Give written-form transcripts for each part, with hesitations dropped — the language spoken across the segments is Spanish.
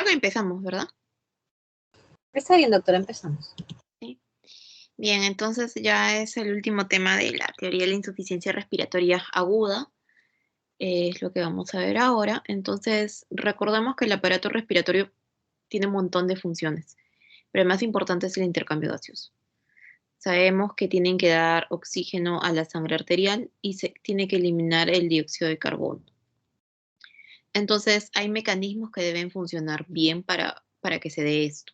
que empezamos, ¿verdad? Está bien, doctora, empezamos. Sí. Bien, entonces ya es el último tema de la teoría de la insuficiencia respiratoria aguda. Es lo que vamos a ver ahora. Entonces, recordamos que el aparato respiratorio tiene un montón de funciones, pero el más importante es el intercambio gaseoso. Sabemos que tienen que dar oxígeno a la sangre arterial y se tiene que eliminar el dióxido de carbono. Entonces, hay mecanismos que deben funcionar bien para que se dé esto.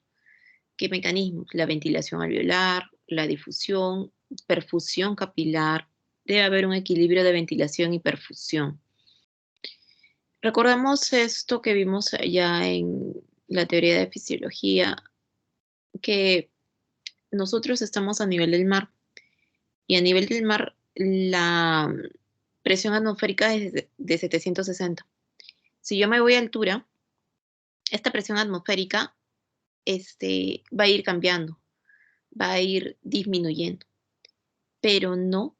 ¿Qué mecanismos? La ventilación alveolar, la difusión, perfusión capilar. Debe haber un equilibrio de ventilación y perfusión. Recordamos esto que vimos ya en la teoría de fisiología, que nosotros estamos a nivel del mar y a nivel del mar la presión atmosférica es de 760. Si yo me voy a altura, esta presión atmosférica va a ir cambiando, va a ir disminuyendo, pero no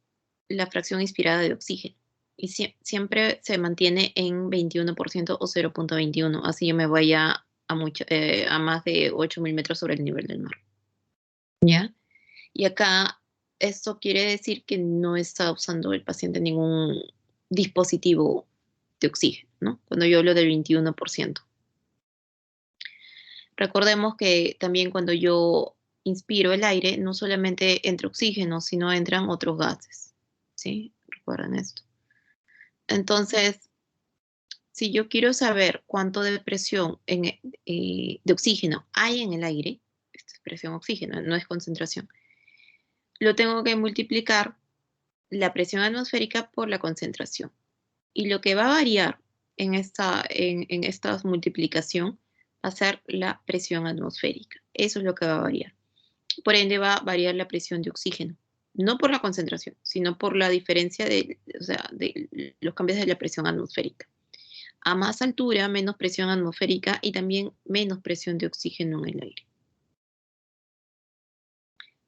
la fracción inspirada de oxígeno. Y siempre se mantiene en 21% o 0,21. Así yo me vaya a más de 8.000 metros sobre el nivel del mar. ¿Ya? Y acá esto quiere decir que no está usando el paciente ningún dispositivo de oxígeno, ¿no? Cuando yo hablo del 21%. Recordemos que también cuando yo inspiro el aire, no solamente entra oxígeno, sino entran otros gases. ¿Sí? Recuerden esto. Entonces, si yo quiero saber cuánto de presión de oxígeno hay en el aire, esta es presión oxígeno, no es concentración, lo tengo que multiplicar la presión atmosférica por la concentración. Y lo que va a variar en esta multiplicación va a ser la presión atmosférica. Eso es lo que va a variar. Por ende, va a variar la presión de oxígeno. No por la concentración, sino por la diferencia de los cambios de la presión atmosférica. A más altura, menos presión atmosférica y también menos presión de oxígeno en el aire.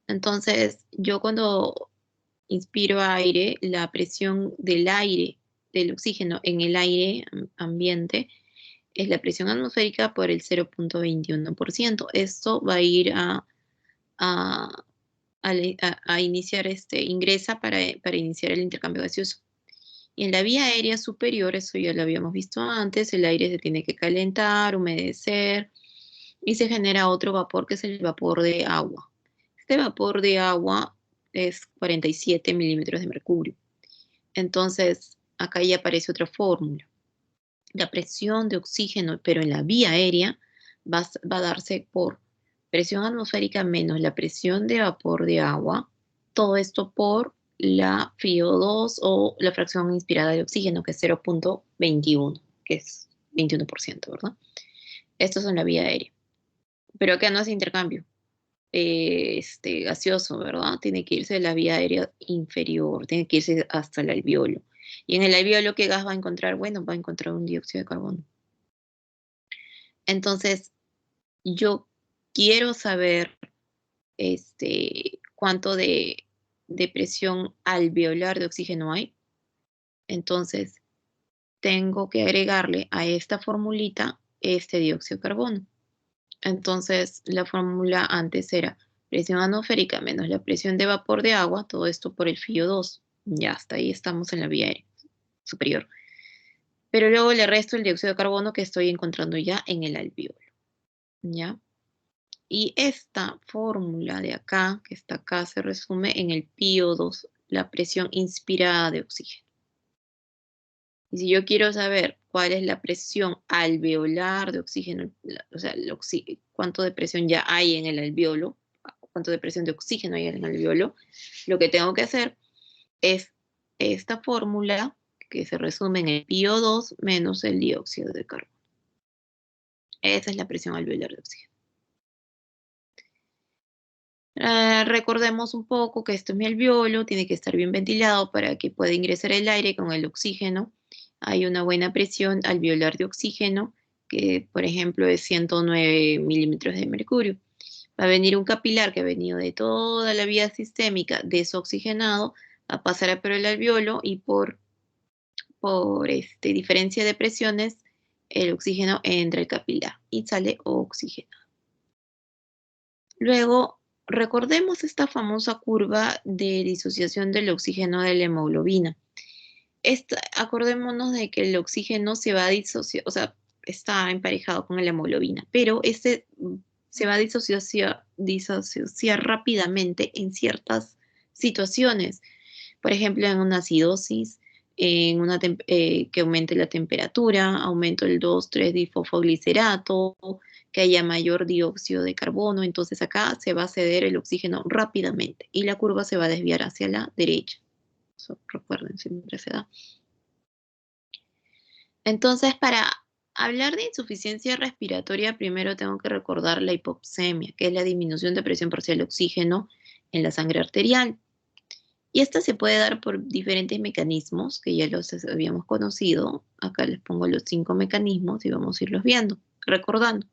Entonces, yo cuando inspiro aire, la presión del aire, del oxígeno en el aire ambiente, es la presión atmosférica por el 0,21%. Esto va a ir a iniciar, ingresa para iniciar el intercambio gaseoso. Y en la vía aérea superior, eso ya lo habíamos visto antes, el aire se tiene que calentar, humedecer y se genera otro vapor que es el vapor de agua. Este vapor de agua es 47 milímetros de mercurio. Entonces, acá ya aparece otra fórmula. La presión de oxígeno, pero en la vía aérea, va a darse por presión atmosférica menos la presión de vapor de agua, todo esto por la FiO2 o la fracción inspirada de oxígeno, que es 0,21, que es 21%, ¿verdad? Esto es en la vía aérea. Pero acá no hace intercambio gaseoso, ¿verdad? Tiene que irse de la vía aérea inferior, tiene que irse hasta el alveolo. Y en el alveolo, ¿qué gas va a encontrar? Bueno, va a encontrar un dióxido de carbono. Entonces, yo quiero saber cuánto de presión alveolar de oxígeno hay. Entonces, tengo que agregarle a esta formulita este dióxido de carbono. Entonces, la fórmula antes era presión atmosférica menos la presión de vapor de agua, todo esto por el FiO2. Ya hasta ahí estamos en la vía aérea superior. Pero luego le resto el dióxido de carbono que estoy encontrando ya en el alveolo. ¿Ya? Y esta fórmula de acá, que está acá, se resume en el PiO2, la presión inspirada de oxígeno. Y si yo quiero saber cuál es la presión alveolar de oxígeno, o sea, cuánto de presión ya hay en el alveolo, cuánto de presión de oxígeno hay en el alveolo, lo que tengo que hacer es esta fórmula que se resume en el PiO2 menos el dióxido de carbono. Esa es la presión alveolar de oxígeno. Recordemos un poco que esto es mi alveolo, tiene que estar bien ventilado para que pueda ingresar el aire con el oxígeno. Hay una buena presión alveolar de oxígeno, que por ejemplo es 109 milímetros de mercurio. Va a venir un capilar que ha venido de toda la vía sistémica desoxigenado, va a pasar por el alveolo y por diferencia de presiones, el oxígeno entra al capilar y sale oxígeno. Luego, recordemos esta famosa curva de disociación del oxígeno de la hemoglobina. Acordémonos de que el oxígeno se va a disociar, o sea, está emparejado con la hemoglobina, pero se va a disociar rápidamente en ciertas situaciones. Por ejemplo, en una acidosis, que aumente la temperatura, aumento el 2,3-difosfoglicerato, que haya mayor dióxido de carbono. Entonces acá se va a ceder el oxígeno rápidamente y la curva se va a desviar hacia la derecha. Eso, recuerden, siempre se da. Entonces, para hablar de insuficiencia respiratoria, primero tengo que recordar la hipoxemia, que es la disminución de presión parcial de oxígeno en la sangre arterial. Y esta se puede dar por diferentes mecanismos que ya los habíamos conocido. Acá les pongo los 5 mecanismos y vamos a irlos viendo, recordando.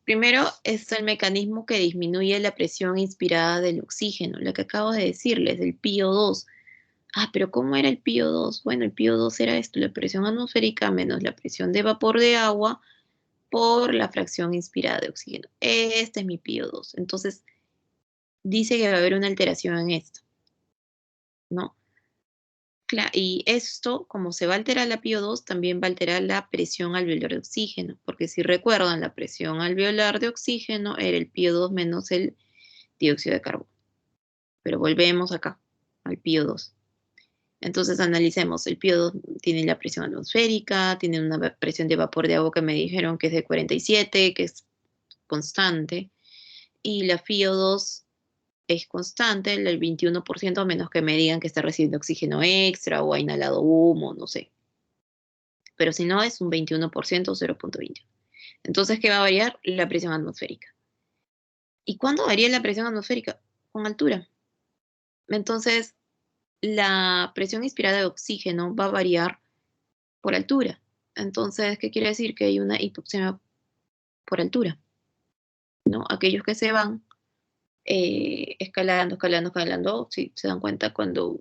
Primero es el mecanismo que disminuye la presión inspirada del oxígeno, lo que acabo de decirles, el PO2. Pero ¿cómo era el PO2? Bueno, el PO2 era esto, la presión atmosférica menos la presión de vapor de agua por la fracción inspirada de oxígeno. Este es mi PO2. Entonces, dice que va a haber una alteración en esto, ¿no? Y esto, como se va a alterar la PO2, también va a alterar la presión alveolar de oxígeno, porque si recuerdan, la presión alveolar de oxígeno era el PO2 menos el dióxido de carbono. Pero volvemos acá, al PO2. Entonces analicemos, el PO2 tiene la presión atmosférica, tiene una presión de vapor de agua que me dijeron que es de 47, que es constante, y la FiO2 es constante, el 21%, a menos que me digan que está recibiendo oxígeno extra o ha inhalado humo, no sé. Pero si no, es un 21% o 0,21. Entonces, ¿qué va a variar? La presión atmosférica. ¿Y cuándo varía la presión atmosférica? Con altura. Entonces, la presión inspirada de oxígeno va a variar por altura. Entonces, ¿qué quiere decir? Que hay una hipoxemia por altura, ¿no? Aquellos que se van escalando, si se dan cuenta cuando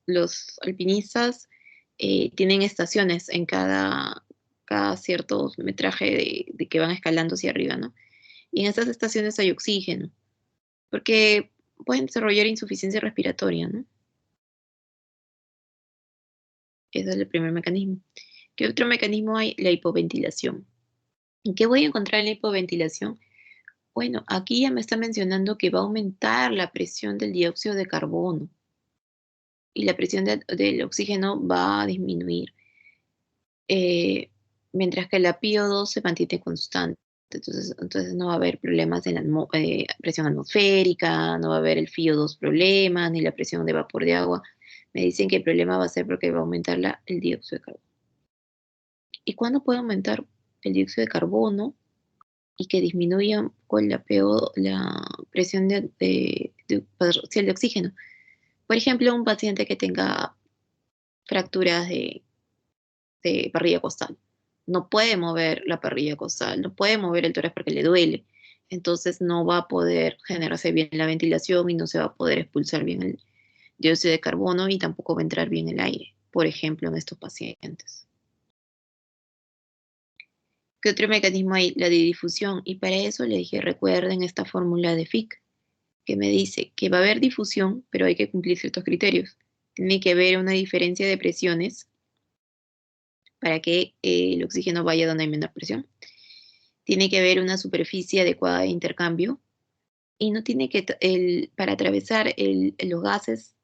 los alpinistas tienen estaciones en cada cierto metraje de que van escalando hacia arriba, ¿no? Y en esas estaciones hay oxígeno, porque pueden desarrollar insuficiencia respiratoria, ¿no? Ese es el primer mecanismo. ¿Qué otro mecanismo hay? La hipoventilación. ¿Y qué voy a encontrar en la hipoventilación? Bueno, aquí ya me está mencionando que va a aumentar la presión del dióxido de carbono y la presión del oxígeno va a disminuir, eh, mientras que la PO2 se mantiene constante. Entonces no va a haber problemas en la presión atmosférica, no va a haber el FiO2 problemas, ni la presión de vapor de agua. Me dicen que el problema va a ser porque va a aumentar el dióxido de carbono. ¿Y cuándo puede aumentar el dióxido de carbono y que disminuya con la presión parcial de oxígeno? Por ejemplo, un paciente que tenga fracturas de parrilla costal. No puede mover la parrilla costal, no puede mover el tórax porque le duele. Entonces no va a poder generarse bien la ventilación y no se va a poder expulsar bien el dióxido de carbono y tampoco va a entrar bien el aire, por ejemplo, en estos pacientes. ¿Qué otro mecanismo hay? La de difusión. Y para eso le dije, recuerden esta fórmula de Fick, que me dice que va a haber difusión, pero hay que cumplir ciertos criterios. Tiene que haber una diferencia de presiones para que el oxígeno vaya donde hay menor presión. Tiene que haber una superficie adecuada de intercambio y no tiene que, para atravesar los gases,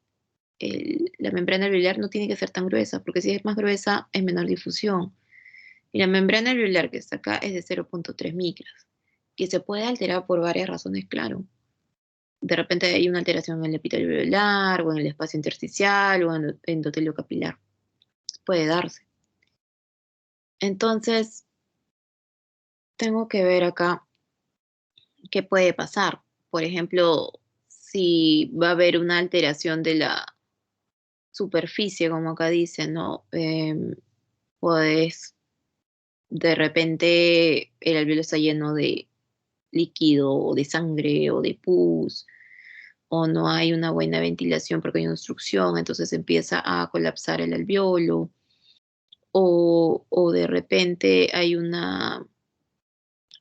la membrana alveolar no tiene que ser tan gruesa, porque si es más gruesa es menor difusión. Y la membrana alveolar que está acá es de 0,3 micras, que se puede alterar por varias razones, claro. De repente hay una alteración en el epitelio alveolar, o en el espacio intersticial, o en el endotelio capilar. Puede darse. Entonces, tengo que ver acá qué puede pasar. Por ejemplo, si va a haber una alteración de la superficie, como acá dice, ¿no? Puedes, de repente, el alveolo está lleno de líquido, o de sangre, o de pus, o no hay una buena ventilación porque hay una obstrucción, entonces empieza a colapsar el alveolo, o de repente hay una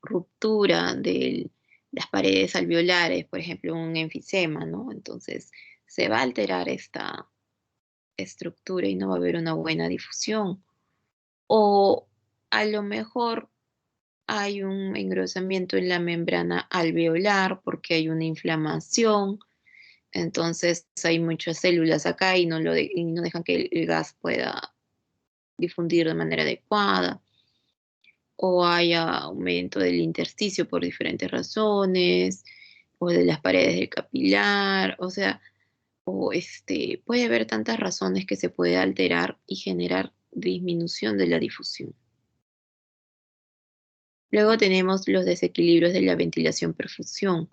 ruptura de las paredes alveolares, por ejemplo, un enfisema, ¿no? Entonces se va a alterar esta estructura y no va a haber una buena difusión. O a lo mejor hay un engrosamiento en la membrana alveolar porque hay una inflamación, entonces hay muchas células acá y y no dejan que el gas pueda difundir de manera adecuada, o hay aumento del intersticio por diferentes razones, o de las paredes del capilar, o sea, puede haber tantas razones que se puede alterar y generar disminución de la difusión. Luego tenemos los desequilibrios de la ventilación-perfusión.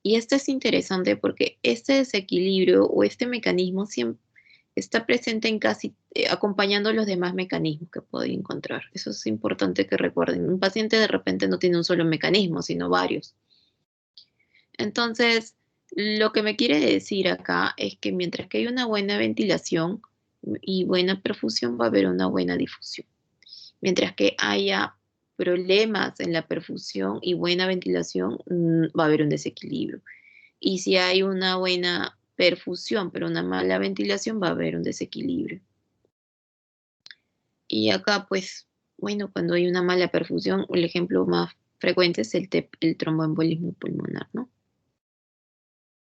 Y esto es interesante porque este desequilibrio o este mecanismo siempre está presente en acompañando los demás mecanismos que pueden encontrar. Eso es importante que recuerden. Un paciente de repente no tiene un solo mecanismo, sino varios. Entonces, lo que me quiere decir acá es que mientras que hay una buena ventilación y buena perfusión, va a haber una buena difusión. Mientras que haya problemas en la perfusión y buena ventilación, va a haber un desequilibrio. Y si hay una buena perfusión, pero una mala ventilación, va a haber un desequilibrio. Y acá, pues, bueno, cuando hay una mala perfusión, el ejemplo más frecuente es el tromboembolismo pulmonar, ¿no?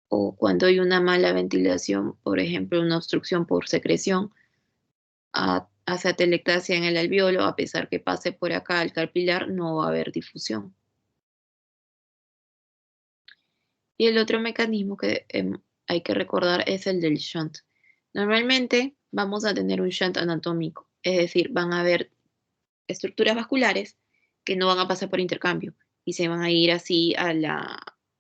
O cuando hay una mala ventilación, por ejemplo, una obstrucción por secreción, hace atelectasia en el alveolo, a pesar que pase por acá al capilar, no va a haber difusión. Y el otro mecanismo que hay que recordar es el del shunt. Normalmente vamos a tener un shunt anatómico, es decir, van a haber estructuras vasculares que no van a pasar por intercambio y se van a ir así a la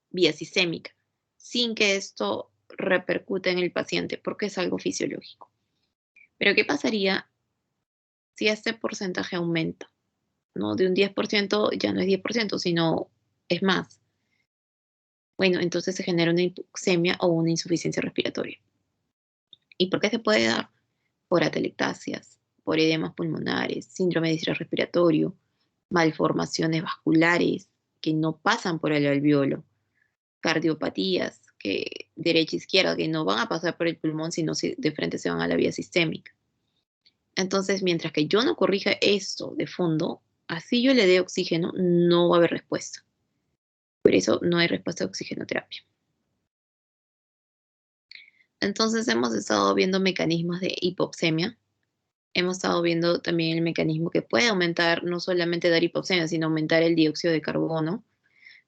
vía sistémica, sin que esto repercute en el paciente, porque es algo fisiológico. Pero ¿qué pasaría si este porcentaje aumenta? ¿No? De un 10% ya no es 10%, sino es más. Bueno, entonces se genera una hipoxemia o una insuficiencia respiratoria. ¿Y por qué se puede dar? Por atelectasias, por edemas pulmonares, síndrome de distrés respiratorio, malformaciones vasculares que no pasan por el alveolo, cardiopatías que derecha e izquierda que no van a pasar por el pulmón, sino de frente se van a la vía sistémica. Entonces, mientras que yo no corrija esto de fondo, así yo le dé oxígeno, no va a haber respuesta. Por eso no hay respuesta de oxigenoterapia. Entonces hemos estado viendo mecanismos de hipoxemia. Hemos estado viendo también el mecanismo que puede aumentar, no solamente dar hipoxemia, sino aumentar el dióxido de carbono,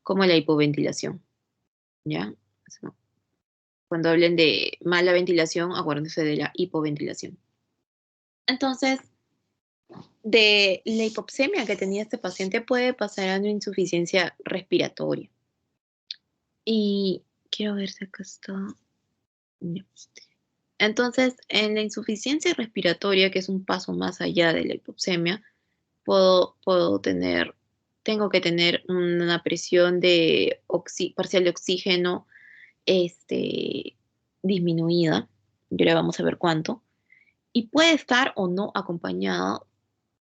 como la hipoventilación. ¿Ya? Cuando hablen de mala ventilación, acuérdense de la hipoventilación. Entonces, de la hipoxemia que tenía este paciente puede pasar a una insuficiencia respiratoria. Y quiero ver si acá está. No. Entonces, en la insuficiencia respiratoria, que es un paso más allá de la hipoxemia, tengo que tener una presión de parcial de oxígeno disminuida. Y ahora vamos a ver cuánto. Y puede estar o no acompañada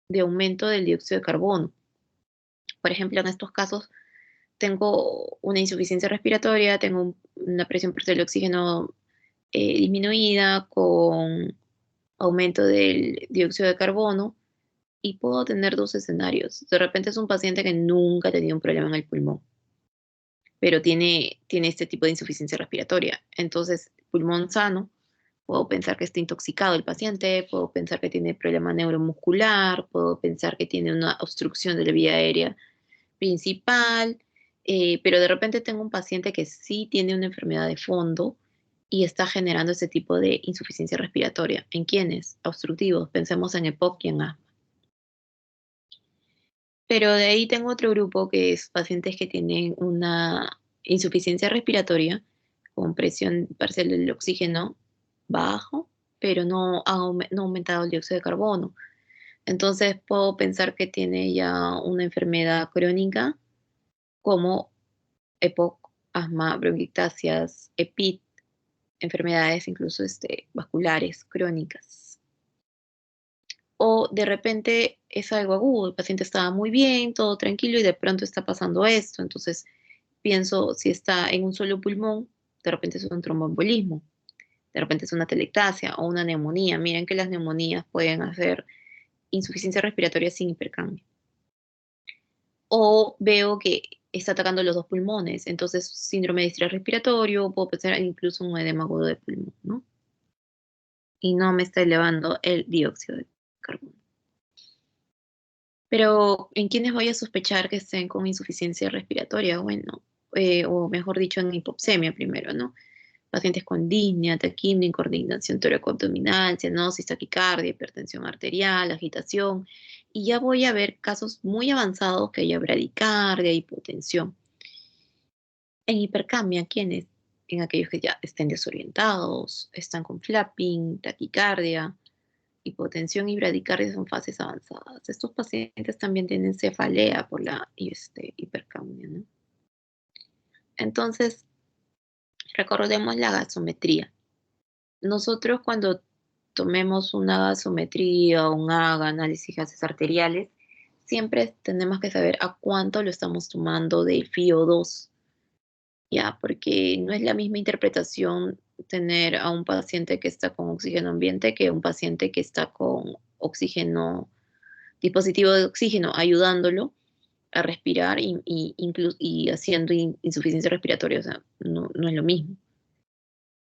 de aumento del dióxido de carbono. Por ejemplo, en estos casos tengo una insuficiencia respiratoria, tengo una presión parcial de oxígeno disminuida con aumento del dióxido de carbono y puedo tener dos escenarios. De repente es un paciente que nunca ha tenido un problema en el pulmón, pero tiene este tipo de insuficiencia respiratoria. Entonces, pulmón sano, puedo pensar que está intoxicado el paciente, puedo pensar que tiene problema neuromuscular, puedo pensar que tiene una obstrucción de la vía aérea principal, pero de repente tengo un paciente que sí tiene una enfermedad de fondo y está generando ese tipo de insuficiencia respiratoria. ¿En quiénes? Obstructivos. Pensemos en EPOC y en asma. Pero de ahí tengo otro grupo que es pacientes que tienen una insuficiencia respiratoria con presión parcial del oxígeno bajo, pero no ha aumentado el dióxido de carbono. Entonces puedo pensar que tiene ya una enfermedad crónica como EPOC, asma, bronquiectasias, EPIT, enfermedades incluso vasculares crónicas. O de repente es algo agudo, el paciente estaba muy bien, todo tranquilo y de pronto está pasando esto. Entonces pienso si está en un solo pulmón, de repente es un tromboembolismo, de repente es una telectasia o una neumonía. Miren que las neumonías pueden hacer insuficiencia respiratoria sin hipercambio. O veo que está atacando los dos pulmones, entonces síndrome de distrés respiratorio, puedo pensar incluso un edema agudo de pulmón, ¿no? Y no me está elevando el dióxido de carbono. Pero, ¿en quiénes voy a sospechar que estén con insuficiencia respiratoria? Bueno, o mejor dicho, en hipopsemia primero, ¿no? Pacientes con disnea, taquimia, incoordinación toracoabdominal, cianosis, taquicardia, hipertensión arterial, agitación. Y ya voy a ver casos muy avanzados que haya bradicardia, hipotensión. En hipercamia, ¿quiénes? En aquellos que ya estén desorientados, están con flapping, taquicardia, hipotensión y bradicardia son fases avanzadas. Estos pacientes también tienen cefalea por la hipercamia, ¿no? Entonces, recordemos la gasometría. Nosotros cuando tomemos una gasometría o un AGA, análisis de gases arteriales, siempre tenemos que saber a cuánto lo estamos tomando de FiO2, ya, porque no es la misma interpretación tener a un paciente que está con oxígeno ambiente que un paciente que está con oxígeno, dispositivo de oxígeno, ayudándolo a respirar y haciendo insuficiencia respiratoria, o sea, no es lo mismo.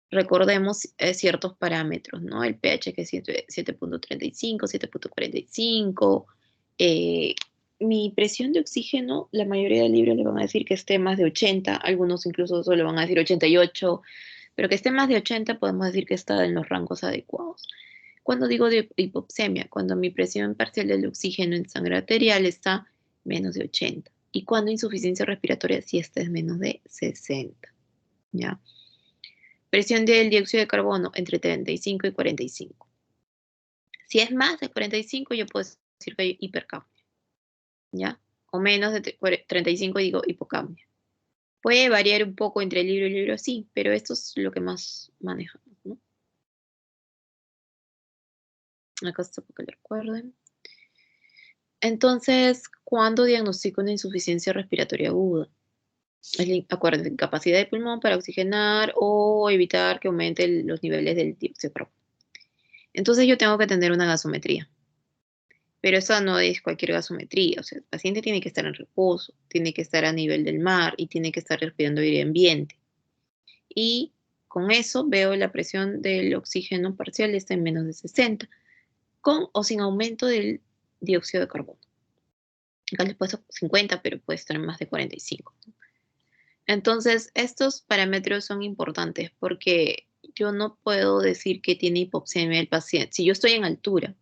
Recordemos ciertos parámetros, ¿no? El pH que es 7.35, 7.45. eh, Mi presión de oxígeno, la mayoría de libros le van a decir que esté más de 80, algunos incluso solo van a decir 88, pero que esté más de 80 podemos decir que está en los rangos adecuados. Cuando digo de hipopsemia, cuando mi presión parcial del oxígeno en sangre arterial está menos de 80 y cuando insuficiencia respiratoria si esta es menos de 60, ¿ya? Presión del dióxido de carbono entre 35 y 45. Si es más de 45, yo puedo decir que hay hipercapnia, ¿ya? O menos de 35 digo hipocapnia. Puede variar un poco entre libro y libro, sí, pero esto es lo que más manejamos, ¿no? Acá está para que lo recuerden. Entonces, ¿cuándo diagnostico una insuficiencia respiratoria aguda? Acuérdense, capacidad de pulmón para oxigenar o evitar que aumenten los niveles del dióxido de carbono. Entonces yo tengo que tener una gasometría. Pero eso no es cualquier gasometría, o sea, el paciente tiene que estar en reposo, tiene que estar a nivel del mar y tiene que estar respirando aire ambiente. Y con eso veo la presión del oxígeno parcial está en menos de 60, con o sin aumento del dióxido de carbono. Acá les he puesto 50, pero puede estar en más de 45. Entonces, estos parámetros son importantes porque yo no puedo decir que tiene hipopsemia el paciente. Si yo estoy en altura,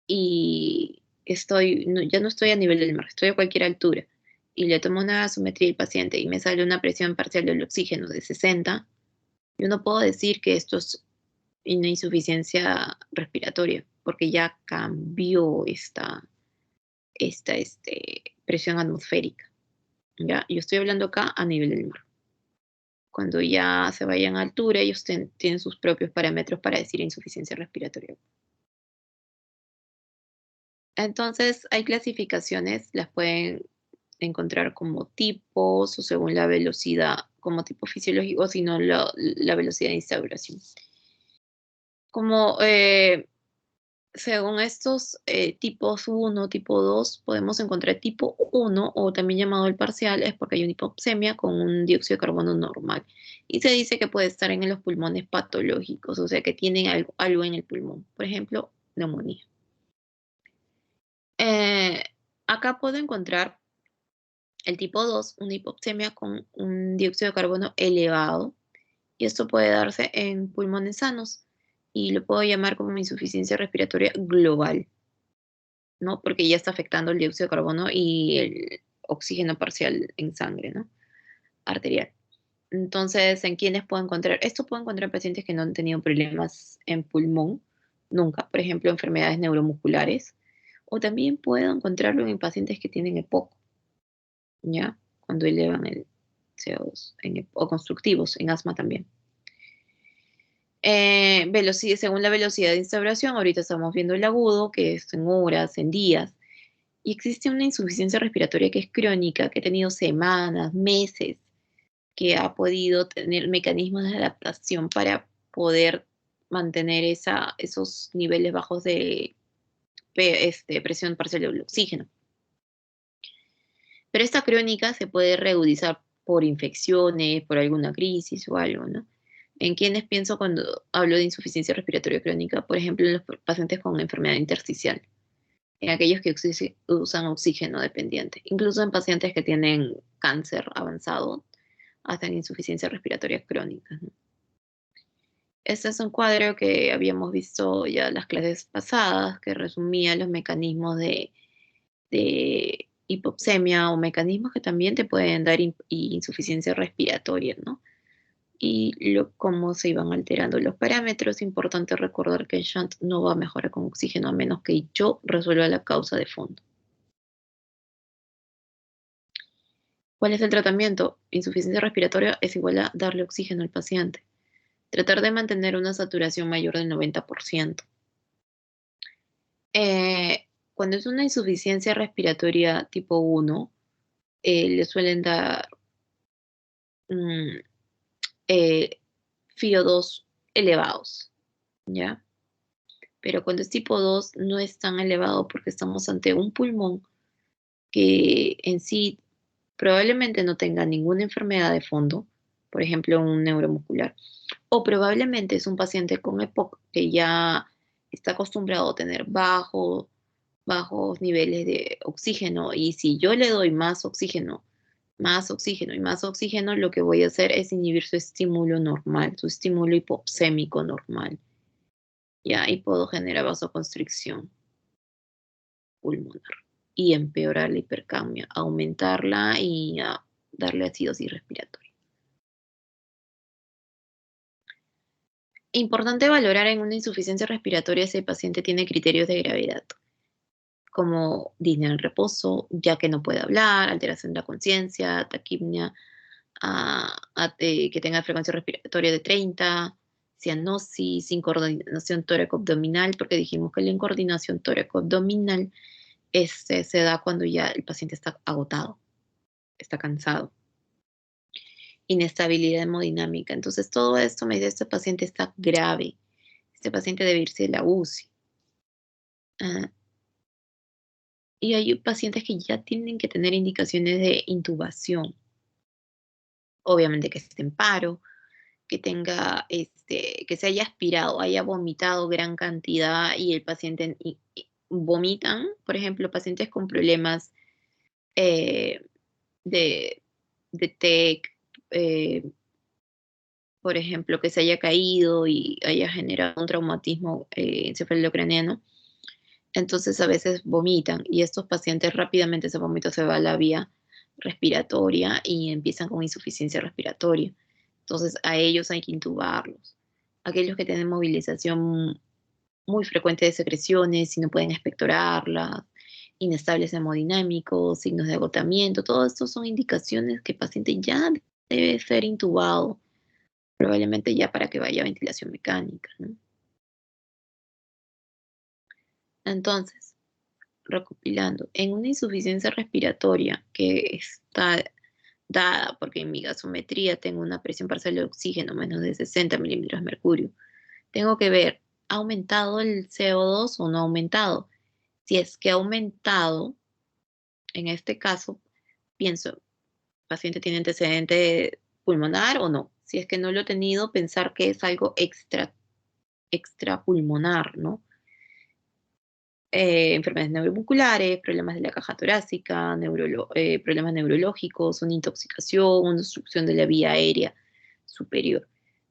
y ya no estoy a nivel del mar, estoy a cualquier altura, y le tomo una gasometría al paciente y me sale una presión parcial del oxígeno de 60, yo no puedo decir que esto es una insuficiencia respiratoria, porque ya cambió esta presión atmosférica. ¿Ya? Yo estoy hablando acá a nivel del mar. Cuando ya se vayan a altura, ellos tienen sus propios parámetros para decir insuficiencia respiratoria. Entonces, hay clasificaciones, las pueden encontrar como tipos o según la velocidad, como tipo fisiológico, sino la velocidad de instauración. Como según estos tipos 1, tipo 2, podemos encontrar tipo 1, o también llamado el parcial, es porque hay una hipopsemia con un dióxido de carbono normal. Y se dice que puede estar en los pulmones patológicos, o sea que tienen algo en el pulmón, por ejemplo, neumonía. Eh, Acá puedo encontrar el tipo 2, una hipopsemia con un dióxido de carbono elevado, y esto puede darse en pulmones sanos, y lo puedo llamar como insuficiencia respiratoria global, ¿no? Porque ya está afectando el dióxido de carbono y el oxígeno parcial en sangre, ¿no? Arterial. Entonces, ¿en quiénes puedo encontrar? Esto puedo encontrar pacientes que no han tenido problemas en pulmón, nunca, por ejemplo, enfermedades neuromusculares, o también puedo encontrarlo en pacientes que tienen EPOC, ¿ya? Cuando elevan el CO2, o constructivos, en asma también. Según la velocidad de instauración, ahorita estamos viendo el agudo, que es en horas, en días, y existe una insuficiencia respiratoria que es crónica, que ha tenido semanas, meses, que ha podido tener mecanismos de adaptación para poder mantener esos niveles bajos de presión parcial del oxígeno. Pero esta crónica se puede reagudizar por infecciones, por alguna crisis o algo, ¿no? ¿En quiénes pienso cuando hablo de insuficiencia respiratoria crónica? Por ejemplo, en los pacientes con enfermedad intersticial, en aquellos que usan oxígeno dependiente, incluso en pacientes que tienen cáncer avanzado, hacen insuficiencia respiratoria crónica, ¿no? Este es un cuadro que habíamos visto ya en las clases pasadas, que resumía los mecanismos de hipoxemia o mecanismos que también te pueden dar insuficiencia respiratoria, ¿no? Y cómo se iban alterando los parámetros. Importante recordar que el shunt no va a mejorar con oxígeno a menos que yo resuelva la causa de fondo. ¿Cuál es el tratamiento? Insuficiencia respiratoria es igual a darle oxígeno al paciente. Tratar de mantener una saturación mayor del 90%. Cuando es una insuficiencia respiratoria tipo 1, le suelen dar mm, FIO2 elevados, ¿ya? Pero cuando es tipo 2 no es tan elevado porque estamos ante un pulmón que en sí probablemente no tenga ninguna enfermedad de fondo, por ejemplo un neuromuscular, o probablemente es un paciente con EPOC que ya está acostumbrado a tener bajos niveles de oxígeno, y si yo le doy más oxígeno, más oxígeno y más oxígeno, lo que voy a hacer es inhibir su estímulo normal, su estímulo hipoxémico normal, ¿ya? Y puedo generar vasoconstricción pulmonar y empeorar la hipercapnia, aumentarla y darle acidosis respiratoria. Importante valorar en una insuficiencia respiratoria si el paciente tiene criterios de gravedad, como disnea en reposo, ya que no puede hablar, alteración de la conciencia, taquipnia, que tenga frecuencia respiratoria de 30, cianosis, incoordinación tóraco-abdominal, porque dijimos que la incoordinación tóraco-abdominal se da cuando ya el paciente está agotado, está cansado. Inestabilidad hemodinámica. Entonces, todo esto me dice, este paciente está grave. Este paciente debe irse de la UCI. Y hay pacientes que ya tienen que tener indicaciones de intubación. Obviamente que esté en paro, que tenga, que se haya aspirado, haya vomitado gran cantidad y el paciente vomitan, por ejemplo, pacientes con problemas eh, de, de TEC, por ejemplo, que se haya caído y haya generado un traumatismo encefalocraniano, entonces a veces vomitan y estos pacientes rápidamente ese vómito se va a la vía respiratoria y empiezan con insuficiencia respiratoria. Entonces a ellos hay que intubarlos. Aquellos que tienen movilización muy frecuente de secreciones y no pueden expectorarlas, inestables hemodinámicos, signos de agotamiento, todo esto son indicaciones que el paciente ya debe ser intubado, probablemente ya para que vaya a ventilación mecánica, ¿no? Entonces, recopilando, en una insuficiencia respiratoria que está dada porque en mi gasometría tengo una presión parcial de oxígeno menos de 60 milímetros de mercurio, tengo que ver, ¿ha aumentado el CO2 o no ha aumentado? Si es que ha aumentado, en este caso, pienso, ¿el paciente tiene antecedente pulmonar o no? Si es que no lo he tenido, pensar que es algo extrapulmonar, ¿no? Enfermedades neuromusculares, problemas de la caja torácica, problemas neurológicos, una intoxicación, una obstrucción de la vía aérea superior.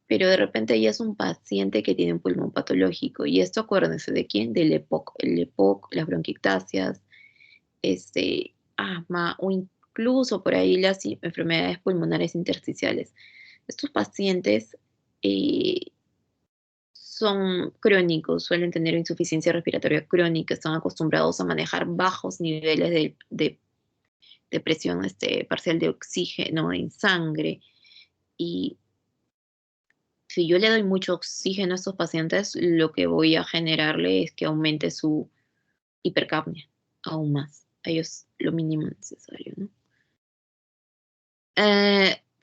Pero de repente ya es un paciente que tiene un pulmón patológico. Y esto acuérdense de quién, del EPOC. El EPOC, las bronquiectasias, asma o incluso por ahí las enfermedades pulmonares intersticiales. Estos pacientes son crónicos, suelen tener insuficiencia respiratoria crónica, están acostumbrados a manejar bajos niveles de presión parcial de oxígeno en sangre y si yo le doy mucho oxígeno a estos pacientes, lo que voy a generarle es que aumente su hipercapnia aún más. A ellos lo mínimo necesario, ¿no?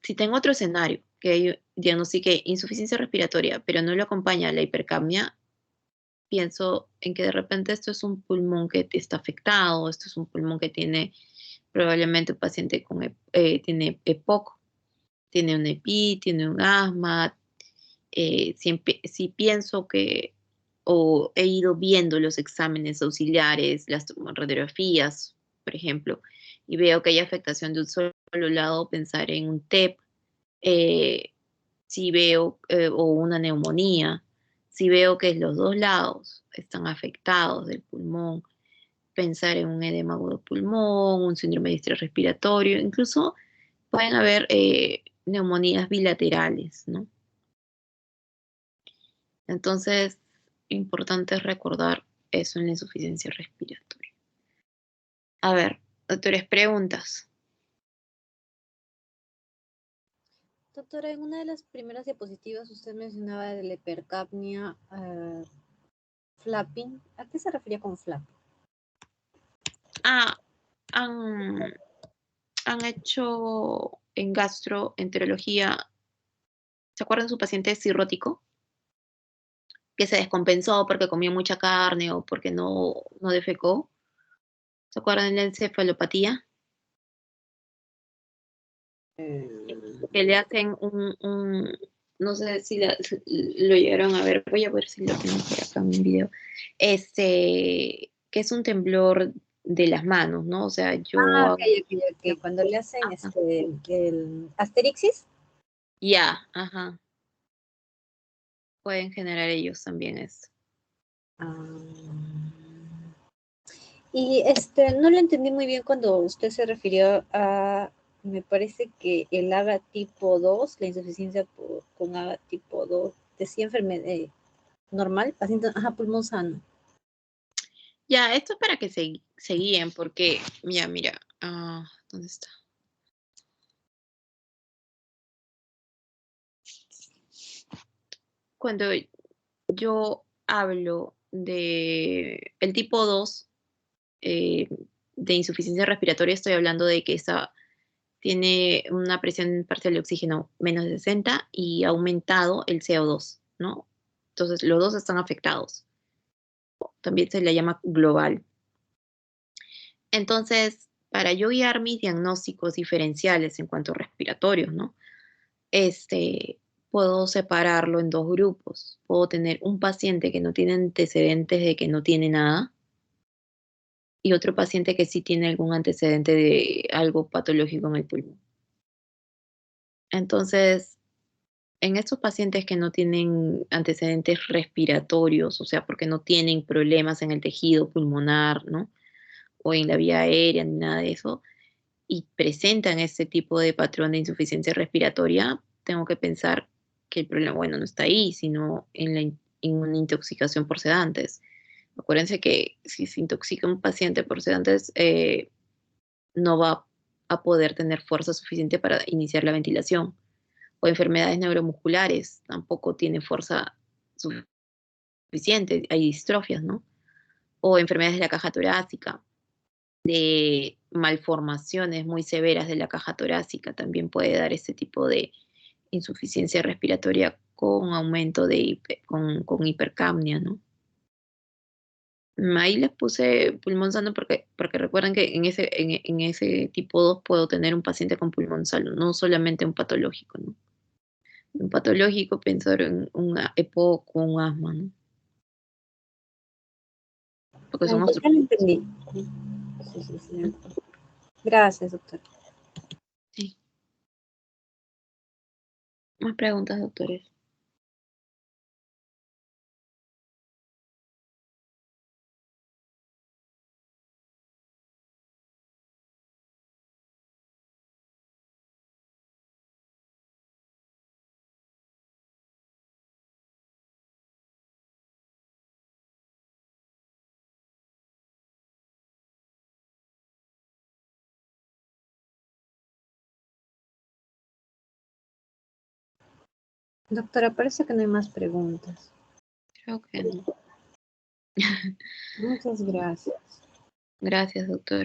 Si tengo otro escenario, que yo diagnostique insuficiencia respiratoria, pero no lo acompaña la hipercapnia, pienso en que de repente esto es un pulmón que está afectado, esto es un pulmón que tiene probablemente un paciente con tiene EPOC, tiene un EPI, tiene un asma. Si pienso que, o he ido viendo los exámenes auxiliares, las radiografías, por ejemplo, y veo que hay afectación de un solo lado, pensar en un TEP, eh, si veo, o una neumonía, si veo que los dos lados están afectados del pulmón, pensar en un edema agudo de pulmón, un síndrome de distrés respiratorio, incluso pueden haber neumonías bilaterales, ¿no? Entonces, importante es recordar eso en la insuficiencia respiratoria. A ver, doctores, preguntas. Doctora, en una de las primeras diapositivas usted mencionaba de la hipercapnia flapping. ¿A qué se refería con flapping? Ah, han hecho en gastroenterología, ¿se acuerdan su paciente cirrótico? Que se descompensó porque comió mucha carne o porque no defecó. ¿Se acuerdan de la encefalopatía? Que le hacen no sé si lo llegaron a ver, voy a ver si lo tengo por acá en un video, que es un temblor de las manos, ¿no? O sea, yo Ok, hago, ok. Cuando le hacen ajá, el asterixis. ya, ajá, pueden generar ellos también eso. Ah, y no lo entendí muy bien cuando usted se refirió a, me parece que el AGA tipo 2, la insuficiencia con AGA tipo 2, decía enfermedad normal, paciente, ajá, pulmón sano. Ya, esto es para que se guíen, porque, mira, ¿dónde está? Cuando yo hablo de el tipo 2 de insuficiencia respiratoria, estoy hablando de que tiene una presión parcial de oxígeno menos de 60 y ha aumentado el CO2, ¿no? Entonces, los dos están afectados. También se le llama global. Entonces, para yo guiar mis diagnósticos diferenciales en cuanto a respiratorios, ¿no? Puedo separarlo en dos grupos. Puedo tener un paciente que no tiene antecedentes de que no tiene nada y otro paciente que sí tiene algún antecedente de algo patológico en el pulmón. Entonces, en estos pacientes que no tienen antecedentes respiratorios, o sea, porque no tienen problemas en el tejido pulmonar, ¿no? O en la vía aérea, ni nada de eso, y presentan este tipo de patrón de insuficiencia respiratoria, tengo que pensar que el problema, bueno, no está ahí, sino en una intoxicación por sedantes. Acuérdense que si se intoxica un paciente por sedantes, no va a poder tener fuerza suficiente para iniciar la ventilación. O enfermedades neuromusculares, tampoco tiene fuerza suficiente, hay distrofias, ¿no? O enfermedades de la caja torácica, de malformaciones muy severas de la caja torácica, también puede dar este tipo de insuficiencia respiratoria con aumento con hipercapnia, ¿no? Ahí les puse pulmón sano porque recuerden que en ese tipo 2 puedo tener un paciente con pulmón sano, no solamente un patológico, ¿no? Un patológico, pensar en un EPOC o un asma, ¿no? Porque son Ya lo entendí. Sí, sí, sí. Gracias, doctor. Sí. Más preguntas, doctores. Doctora, parece que no hay más preguntas. Creo que no. Muchas gracias. Gracias, doctor.